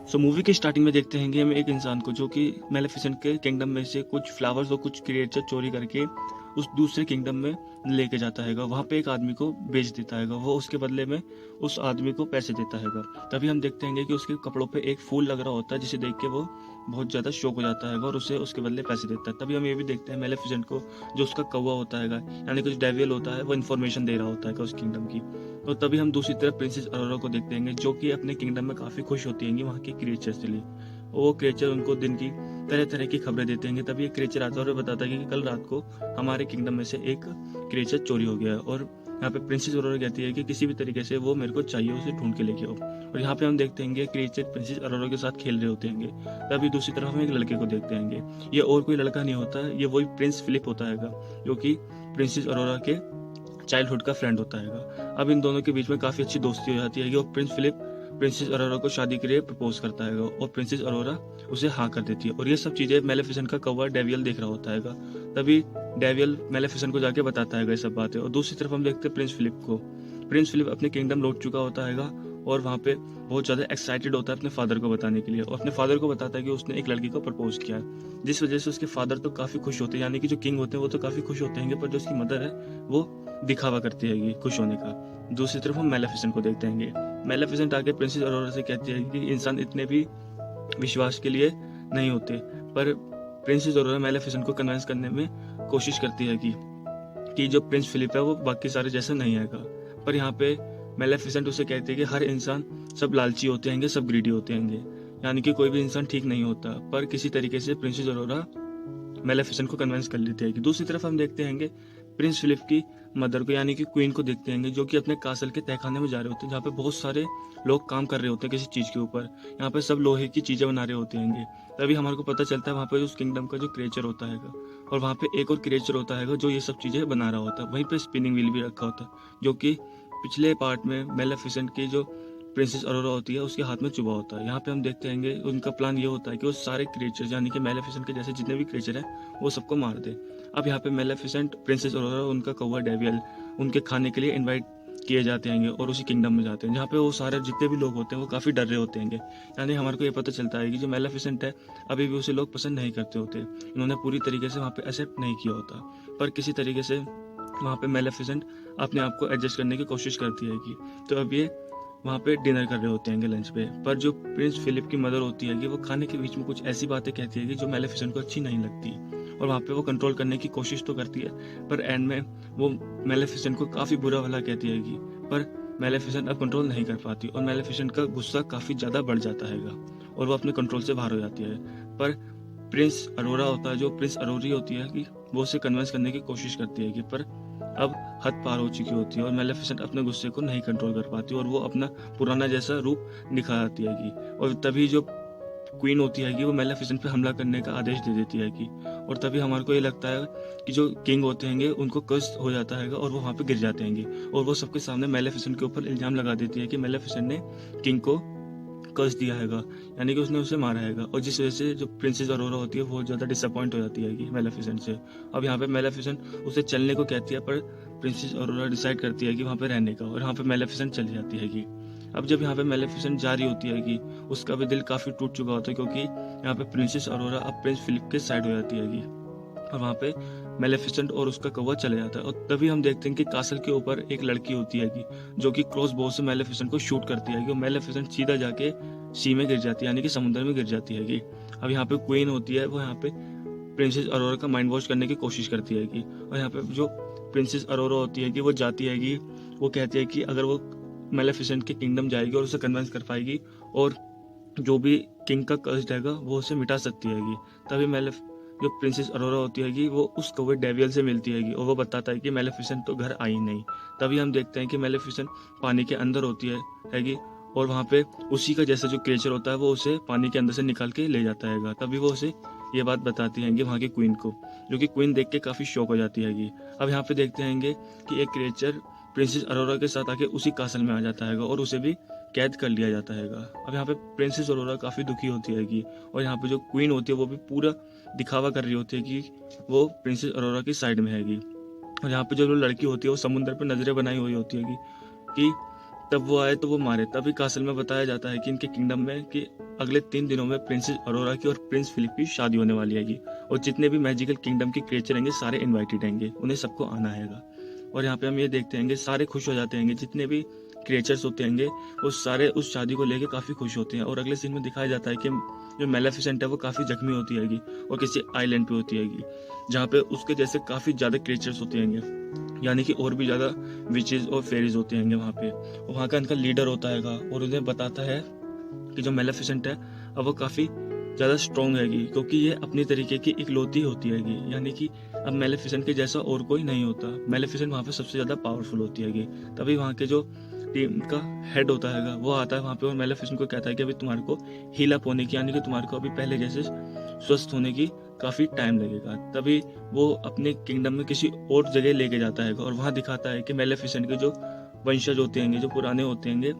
सो movie के starting में देखते हैं कि हम एक इंसान को जो कि मेलेफिसेंट के किंगडम में से कुछ फ्लावर्स और कुछ क्रिएचर चोरी करके उस दूसरे किंगडम में लेके जाता हैगा। वहाँ पे एक आदमी को बेच देता हैगा, वो उसके बदले में उस आदमी को पैसे देता हैगा। तभी हम देखते हैं कि उसके कपड़ों पे एक फूल लग रहा होता है, जिसे देख के वो बहुत ज़्यादा शौक हो जाता है और उसे उसके बदले पैसे देता है। तभी हम ये भी देखते हैं मेलेफिसेंट को, जो उसका कौवा होता है यानी कुछ डेविल होता है, वो इन्फॉर्मेशन दे रहा होता है उस किंगडम की। तो तभी हम दूसरी तरफ प्रिंसेस अरोरा को देखते हैं, जो कि अपने किंगडम में काफ़ी खुश होती हैं वहाँ के क्रिएचर्स के लिए। वो क्रिएचर उनको दिन की तरह तरह की खबरें देते हैं। तभी एक क्रिएचर आता है और बताता है कि कल रात को हमारे किंगडम में से एक क्रिएचर चोरी हो गया है, और यहाँ पे प्रिंसेस अरोरा कहती है कि किसी भी तरीके से वो मेरे को चाहिए, उसे ढूंढ के लेके आओ। और यहाँ पे हम देखते हैं क्रिएचर प्रिंसेस अरोरा के साथ खेल रहे होते हैं। तभी दूसरी तरफ हम एक लड़के को देखते हैं। ये और कोई लड़का नहीं होता, ये वही प्रिंस फिलिप होता है, जो कि प्रिंसेस अरोरा के चाइल्डहुड का फ्रेंड होता है। अब इन दोनों के बीच में काफ़ी अच्छी दोस्ती हो जाती है और प्रिंस फिलिप प्रिंसेस अरोरा को शादी के लिए प्रपोज करता है और प्रिंसेस अरोरा उसे हाँ कर देती है। और ये सब चीज़ें मेलेफिसेंट का कौवा डेवियल देख रहा होता है। तभी डेवियल मेलेफिसेंट को जाके बताता है ये सब बातें। और दूसरी तरफ हम देखते हैं प्रिंस फिलिप को। प्रिंस फिलिप अपने किंगडम लौट चुका होता है और वहाँ पे बहुत ज़्यादा एक्साइटेड होता है अपने फादर को बताने के लिए, और अपने फादर को बताता है कि उसने एक लड़की को प्रपोज किया है, जिस वजह से उसके फादर तो काफ़ी खुश होते हैं। यानी कि जो किंग होते हैं वो तो काफ़ी खुश होते हैं, पर जो उसकी मदर है वो दिखावा करती है खुश होने का। दूसरी तरफ हम मेलेफिसेंट को देखते हैं। मेलेफिसेंट आके प्रिंसेस अरोरा से कहती है कि इंसान इतने भी विश्वास के लिए नहीं होते, पर प्रिंसेस अरोरा मेलेफिसेंट को कन्विंस करने में कोशिश करती है कि जो प्रिंस फिलिप है वो बाकी सारे जैसा नहीं है। पर यहाँ पे मेलेफिसेंट उसे कहती है कि हर इंसान सब लालची होते हैं, सब ग्रीडी होते हैं, यानी कि कोई भी इंसान ठीक नहीं होता। पर किसी तरीके से प्रिंसेस अरोरा मेलेफिसेंट को कन्विंस कर लेती है। दूसरी तरफ हम देखते हैं प्रिंस फिलिप की मदर को, यानी कि क्वीन को देखते हैं, जो कि अपने कासल के तहखाने में जा रहे होते हैं, जहाँ पे बहुत सारे लोग काम कर रहे होते हैं किसी चीज़ के ऊपर। यहाँ पे सब लोहे की चीज़ें बना रहे होते हैं। तभी हमारे को पता चलता है वहाँ पे उस किंगडम का जो क्रिएचर होता है, और वहाँ पे एक और क्रिएचर होता है जो ये सब चीज़ें बना रहा होता है। वहीं पे स्पिनिंग व्हील भी रखा होता है, जो कि पिछले पार्ट में मेलेफिसेंट की जो प्रिंसेस अरोरा होती है उसके हाथ में चुभा होता है। यहाँ पे हम देखते हैं उनका प्लान ये होता है कि वो सारे क्रिएचर, यानी कि मेलेफिसेंट के जैसे जितने भी क्रिएचर हैं वो सबको मार दे। अब यहाँ पे मेलेफिसेंट, प्रिंसेस अरोरा, उनका कौवा डेवियल उनके खाने के लिए इनवाइट किए जाते हैं और उसी किंगडम में जाते हैं, जहाँ पे वो सारे जितने भी लोग होते हैं वो काफ़ी डर रहे होते हैं। यानी हमारे को ये पता चलता है कि जो मेलेफिसेंट है अभी भी उसे लोग पसंद नहीं करते होते, इन्होंने पूरी तरीके से वहाँ पे एक्सेप्ट नहीं किया होता। पर किसी तरीके से वहाँ पे मेलेफिसेंट अपने आप को एडजस्ट करने की कोशिश करती है तो अब ये वहाँ पे डिनर कर रहे होते हैं लंच पे। पर जो प्रिंस फिलिप की मदर होती है वो खाने के बीच में कुछ ऐसी बातें कहती है जो मेलेफिसेंट को अच्छी नहीं लगती, और वहाँ पे वो कंट्रोल करने की कोशिश तो करती है, पर एंड में वो मेलेफिसेंट को काफ़ी बुरा भला कहती है पर मेलेफिसेंट अब कंट्रोल नहीं कर पाती, और मेलेफिसेंट का गुस्सा काफ़ी ज़्यादा बढ़ जाता है और वो अपने कंट्रोल से बाहर हो जाती है। पर प्रिंस अरोरा होता है, जो प्रिंस अरोरी होती है वो उसे कन्विंस करने की कोशिश करती है पर अब हद पार हो चुकी होती है, और मेलेफिसेंट अपने गुस्से को नहीं कंट्रोल कर पाती और वो अपना पुराना जैसा रूप दिखाती है और तभी जो क्वीन होती है वो मेलेफिसेंट पे हमला करने का आदेश दे देती है और तभी हमारे को ये लगता है कि जो किंग होते हैं उनको कष्ट हो जाता है और वो वहाँ पे गिर जाते हैं, और वो सबके सामने मेलेफिसेंट के ऊपर इल्जाम लगा देती है कि मेलेफिसेंट ने किंग को कर्ज दिया हैगा, यानी कि उसने उसे मारा हैगा, और जिस वजह से जो प्रिंसेस अरोरा होती है बहुत ज़्यादा डिसअपॉइंट हो जाती है मेलेफिसेंट से। अब यहाँ पे मेलेफिसेंट उसे चलने को कहती है, पर प्रिंसेस अरोरा डिसाइड करती है कि वहाँ पे रहने का, और यहाँ पे मेलेफिसेंट चली जाती है अब जब यहाँ पे मेलेफिसेंट जा रही होती है उसका भी दिल काफ़ी टूट चुका होता है, क्योंकि यहाँ पे प्रिंसेस अरोरा अब प्रिंस फिलिप के साइड हो जाती है और वहाँ पे मेलेफिसेंट और उसका कौवा चले जाता है। और तभी हम देखते हैं कि कासल के ऊपर एक लड़की होती है जो कि क्रॉस बो से मेलेफिसेंट को शूट करती है और मेलेफिसेंट सीधा जाके सी में गिर जाती है, यानी कि समुद्र में गिर जाती है अब यहाँ पे क्वीन होती है, वो यहाँ पे प्रिंसेस अरोरा का माइंड वॉश करने की कोशिश करती है और यहाँ पे जो प्रिंसेस अरोरा होती है वो जाती है वो कहती है कि अगर वो मेलेफिसेंट के किंगडम जाएगी और उसे कन्विंस कर पाएगी और जो भी किंग का कर्ज रहेगा वो उसे मिटा सकती है तभी जो प्रिंसेस अरोरा होती है वो उस कौवे डेवियल से मिलती है और वो बताता है कि मेलेफिसेंट तो घर आई नहीं। तभी हम देखते हैं कि मेलेफिसेंट पानी के अंदर होती है और वहाँ पे उसी का जैसा जो क्रिएचर होता है वो उसे पानी के अंदर से निकाल के ले जाता है। तभी वो उसे ये बात बताती है वहाँ की क्वीन को, जो कि क्वीन देख के काफ़ी शॉक हो जाती है अब यहाँ पे देखते हैं कि एक क्रिएचर प्रिंसेस अरोरा के साथ आके उसी कासल में आ जाता है और उसे भी कैद कर लिया जाता है। अब यहाँ पे प्रिंसेस अरोरा काफ़ी दुखी होती है और यहाँ पे जो क्वीन होती है वो भी पूरा दिखावा कर रही होती है कि वो प्रिंसेस अरोरा की साइड में है और यहाँ पे जो लड़की होती है वो समुद्र पे नज़रें बनाई हुई होती है कि तब वो आए तो वो मारे। तभी कासल में बताया जाता है कि इनके किंगडम में कि अगले 3 दिनों में प्रिंसेस अरोरा की और प्रिंस फिलिप की शादी होने वाली हैगी, और जितने भी मैजिकल किंगडम के क्रिएचर रहेंगे सारे इनवाइटेड रहेंगे, उन्हें सबको आना हैगा। और यहाँ पे हम ये देखते हैं सारे खुश हो जाते हैं, जितने भी क्रिएचर्स होते हैं वो सारे उस शादी को लेके काफ़ी खुश होते हैं। और अगले सीन में दिखाया जाता है कि जो मेलेफिसेंट है वो काफ़ी जख्मी होती हैगी और किसी आइलैंड पे होती हैगी, जहाँ पे उसके जैसे काफ़ी ज़्यादा क्रिएचर्स होते हैं, यानी कि और भी ज़्यादा विचेस और फेरीज होते हैं वहाँ पे। और वहाँ का इनका लीडर होता हैगा और उन्हें बताता है कि जो मेलेफिसेंट है अब वो काफ़ी ज़्यादा स्ट्रॉन्ग हैगी, क्योंकि ये अपनी तरीके की इकलौती होती हैगी, यानी कि अब मेलेफिसेंट के जैसा और कोई नहीं होता। मेलेफिसेंट वहाँ पे सबसे ज़्यादा पावरफुल होती हैगी। तभी वहाँ के जो टीम का हेड होता हैगा वो आता है वहाँ पे और मेलेफिसेंट को कहता है कि अभी तुम्हारे को हील अप होने की, यानी कि तुम्हारे को अभी पहले जैसे स्वस्थ होने की काफ़ी टाइम लगेगा। तभी वो अपने किंगडम में किसी और जगह लेके जाता है और वहाँ दिखाता है कि मेलेफिसेंट के जो वंशज होते हैं, जो पुराने होते हैं,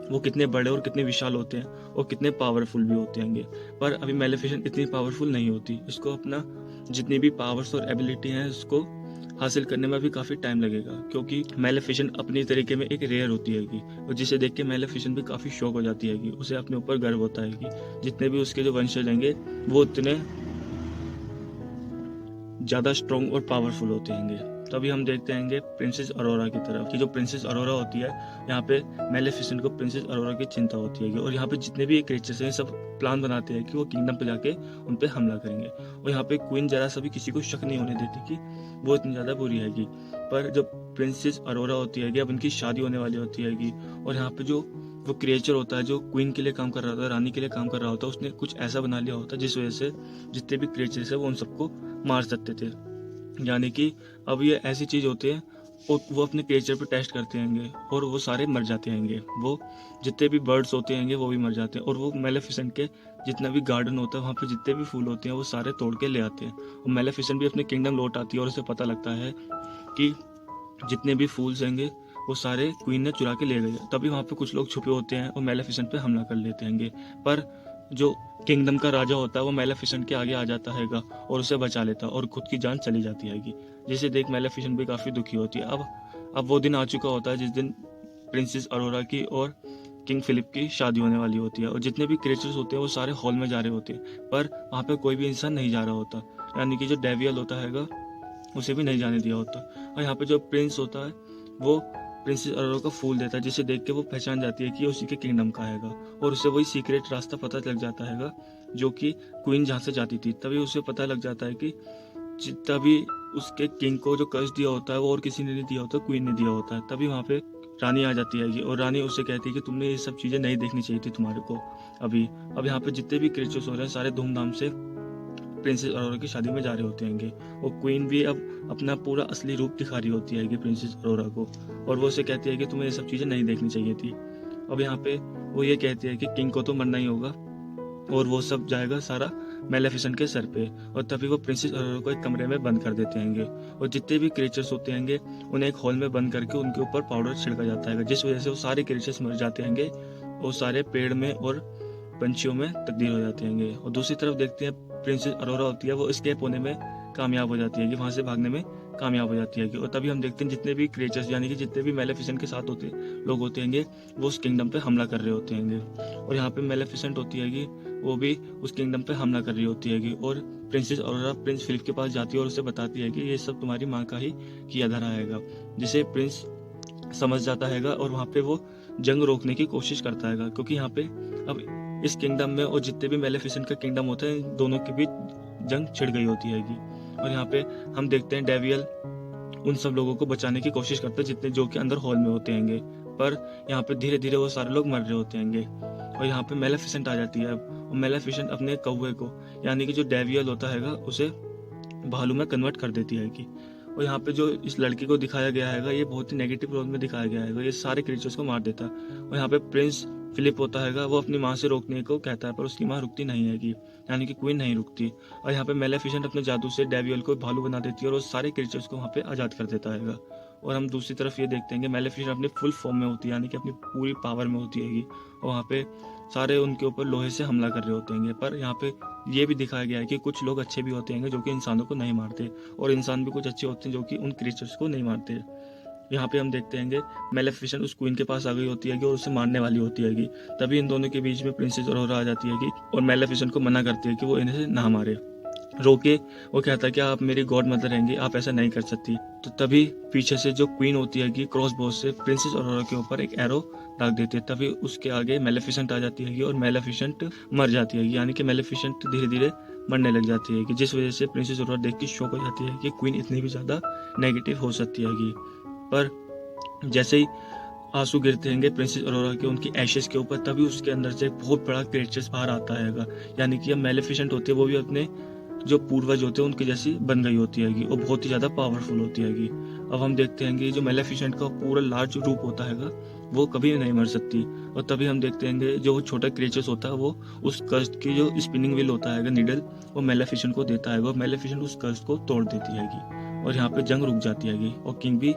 वो कितने बड़े और कितने विशाल होते हैं और कितने पावरफुल भी होते हैं। पर अभी मेलेफिसेंट इतनी पावरफुल नहीं होती, इसको अपना जितनी भी पावर्स और एबिलिटी हैं उसको हासिल करने में भी काफ़ी टाइम लगेगा, क्योंकि मेलेफिसेंट अपनी तरीके में एक रेयर होती हैगी, और जिसे देख के मेलेफिसेंट भी काफ़ी शौक हो जाती हैगी। उसे अपने ऊपर गर्व होता है कि जितने भी उसके जो वंशज रहेंगे वो उतने ज़्यादा स्ट्रॉन्ग और पावरफुल होते हैं। तभी हम देखते हैं प्रिंसेस अरोरा की तरफ कि जो प्रिंसेस अरोरा होती है, यहाँ पे मेलेफिसेंट को प्रिंसेस अरोरा की चिंता होती है और यहाँ पे जितने भी क्रिएचर्स हैं सब प्लान बनाते हैं कि वो किंगडम पे जाके उन पे हमला करेंगे। और यहाँ पे क्वीन जरा सा भी किसी को शक नहीं होने देती कि वो इतनी ज़्यादा बुरी हैगी। पर जब प्रिंसेस अरोरा होती है अब उनकी शादी होने वाली होती हैगी, और यहाँ पे जो वो क्रिएचर होता है जो क्वीन के लिए काम कर रहा होता है, रानी के लिए काम कर रहा होता है, उसने कुछ ऐसा बना लिया होता है जिस वजह से जितने भी क्रिएचर्स है वो उन सबको मार सकते थे। यानी कि अब ये ऐसी चीज़ होती है और वो अपने क्रिएचर पे टेस्ट करते हैं और वो सारे मर जाते हैं। वो जितने भी बर्ड्स होते हैं वो भी मर जाते हैं, और वो मेलेफिसेंट के जितना भी गार्डन होता है वहाँ पे जितने भी फूल होते हैं वो सारे तोड़ के ले आते हैं। और मेलेफिसेंट भी अपने किंगडम लौट आती है और उसे पता लगता है कि जितने भी फूल्स हैं वो सारे क्वीन ने चुरा के ले गए। तभी वहाँ पे कुछ लोग छुपे होते हैं और मेलेफिसेंट पे हमला कर लेते हैं। पर जो किंगडम का राजा होता है वो मेलेफिसेंट के आगे आ जाता हैगा और उसे बचा लेता है और खुद की जान चली जाती हैगी, जिसे देख मेलेफिसेंट भी काफ़ी दुखी होती है। अब वो दिन आ चुका होता है जिस दिन प्रिंसेस अरोरा की और किंग फिलिप की शादी होने वाली होती है, और जितने भी क्रिएचर्स होते हैं वो सारे हॉल में जा रहे होते हैं, पर वहाँ पे कोई भी इंसान नहीं जा रहा होता, यानी कि जो डेवियल होता हैगा उसे भी नहीं जाने दिया होता। और यहाँ पे जो प्रिंस होता है वो प्रिंसेस अरोरा का फूल देता है, जिसे देख के वो पहचान जाती है कि उसी के किंगडम का हैगा, और उसे वही सीक्रेट रास्ता पता लग जाता हैगा जो कि क्वीन जहाँ से जाती थी। तभी उसे पता लग जाता है कि जितना भी उसके किंग को जो कर्ज दिया होता है वो और किसी ने नहीं दिया होता, क्वीन ने दिया होता है। तभी वहाँ पे रानी आ जाती है और रानी उसे कहती है कि तुमने ये सब चीज़ें नहीं देखनी चाहिए थी तुम्हारे को अभी। अब यहाँ पे जितने भी क्रिएचर्स हो रहे हैं सारे धूमधाम से प्रिंसेस अरोरा की शादी में जा रहे होते हैं, और क्वीन भी अब अपना पूरा असली रूप दिखा रही होती है प्रिंसेस अरोरा को, और वो उसे कहती है कि तुम्हें ये सब चीज़ें नहीं देखनी चाहिए थी। अब यहाँ पे वो ये कहती है कि किंग को तो मरना ही होगा, और वो सब जाएगा सारा मेलेफिसेंट के सर पे। और तभी वो प्रिंसेस अरोरा को एक कमरे में बंद कर देते हैं, और जितने भी क्रिएचर्स होते हैं उन्हें एक हॉल में बंद करके उनके ऊपर पाउडर छिड़का जाता है, जिस वजह से वो सारे क्रिएचर्स मर जाते हैं और सारे पेड़ में और पंछियों में तब्दील हो जाते हैं। और दूसरी तरफ देखते हैं प्रिंसेस अरोरा होती है वो एस्केप होने में कामयाब हो जाती है, वहाँ से भागने में कामयाब हो जाती है। और तभी हम देखते हैं जितने भी क्रिएचर्स यानी कि जितने भी मेलेफिसेंट के साथ होते लोग होते हैं वो उस किंगडम पे हमला कर रहे होते हैं। और यहाँ पे मेलेफिसेंट होती है वो भी उस किंगडम पे हमला कर रही होती है, और प्रिंसेस अरोरा प्रिंस फिलिप के पास जाती है और उसे बताती है कि ये सब तुम्हारी माँ का ही किया धरा हैगा, जिसे प्रिंस समझ जाता हैगा और वहाँ पे वो जंग रोकने की कोशिश करता हैगा, क्योंकि यहाँ पे अब इस किंगडम में और जितने भी मेलेफिसेंट का किंगडम होता है दोनों के बीच जंग छिड़ गई होती हैगी। और यहाँ पे हम देखते हैं डेवियल उन सब लोगों को बचाने की कोशिश करते हैं जितने जो कि अंदर हॉल में होते हैं, पर यहाँ पे धीरे धीरे वो सारे लोग मर रहे होते हैं। और यहाँ पे मेलेफिसेंट आ जाती है, और मेलेफिसेंट अपने कौवे को यानी कि जो डेवियल होता हैगा उसे भालू में कन्वर्ट कर देती है। और यहाँ पे जो इस लड़की को दिखाया गया हैगा ये बहुत ही नेगेटिव रोल में दिखाया गया है, ये सारे क्रिएचर्स को मार देता है। और यहाँ पे प्रिंस फिलिप होता हैगा वो अपनी माँ से रोकने को कहता है, पर उसकी माँ रुकती नहीं हैगी, यानी कि क्वीन नहीं रुकती। और यहाँ पे मेलेफिसेंट अपने जादू से डेवियल को भालू बना देती है और उस सारे क्रिएचर्स को वहाँ पे आज़ाद कर देता हैगा। और हम दूसरी तरफ ये देखते हैं कि मेलेफिसेंट अपनी फुल फॉर्म में होती है, यानी कि अपनी पूरी पावर में होती हैगी, और वहाँ पे सारे उनके ऊपर लोहे से हमला कर रहे होते हैं। पर यहाँ पे ये भी दिखाया गया है कि कुछ लोग अच्छे भी होते हैं जो कि इंसानों को नहीं मारते, और इंसान भी कुछ अच्छे होते हैं जो कि उन क्रिएचर्स को नहीं मारते। यहाँ पे हम देखते हैं मेलेफिसेंट उस क्वीन के पास आ गई होती है और उसे मारने वाली होती है। तभी इन दोनों के बीच में प्रिंसेस ऑरोरा आ जाती है और मेलेफिसेंट को मना करती है कि वो इन्हें ना मारे। रोके वो कहता है कि आप मेरी गॉड मदर रहेंगे, आप ऐसा नहीं कर सकती। तो तभी पीछे से जो क्वीन होती है क्रॉस बो से प्रिंसेस ऑरोरा के ऊपर एक एरो दाग देती है। तभी उसके आगे मेलेफिसेंट आ जाती है और मेलेफिसेंट मर जाती है, यानी कि मेलेफिसेंट धीरे धीरे मरने लग जाती है, जिस वजह से प्रिंसेस ऑरोरा देख के शॉक हो जाती है कि क्वीन इतनी भी ज्यादा नेगेटिव हो सकती है। पर जैसे ही आंसू गिरते हैं प्रिंसेस ऑरोरा के उनकी एशेस के ऊपर, तभी उसके अंदर से एक बहुत बड़ा क्रिएचर बाहर आता है, यानी कि अब मेलेफिसेंट होती है वो भी अपने जो पूर्वज होते हैं उनके जैसी बन गई होती है और बहुत ही ज्यादा पावरफुल होती है। अब हम देखते हैं जो मेलेफिसेंट का पूरा लार्ज रूप होता है वो कभी नहीं मर सकती। और तभी हम देखते हैं जो छोटा क्रिएचर्स होता है वो उस कर्स की जो स्पिनिंग व्हील होता है निडल, वो मेलेफिसेंट को देता है और मेलेफिसेंट उस कर्स को तोड़ देती है और यहाँ पे जंग रुक जाती है और किंग भी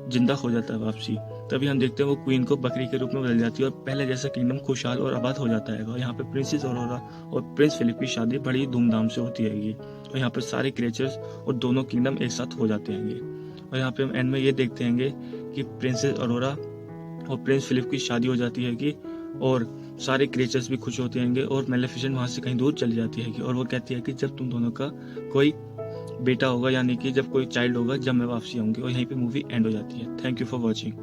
जिंदा हो जाता है वापसी। तभी हम देखते हैं वो क्वीन को बकरी के रूप में बदल जाती है और पहले जैसा किंगडम खुशहाल और आबाद हो जाता है। यहाँ पे प्रिंसेस ऑरोरा और प्रिंस फिलिप की शादी बड़ी धूमधाम से होती है और यहाँ पे सारे क्रिएचर्स और दोनों किंगडम एक साथ हो जाते हैं। और यहाँ पे हम एंड में ये देखते हैं कि प्रिंसेस ऑरोरा और प्रिंस फिलिप की शादी हो जाती है और सारे क्रिएचर्स भी खुश होते हैं और मेलेफिसेंट वहां से कहीं दूर चली जाती है और वो कहती है कि जब तुम दोनों का कोई बेटा होगा, यानी कि जब कोई चाइल्ड होगा, जब मैं वापसी आऊंगी। और यहीं पे मूवी एंड हो जाती है। Thank you for watching.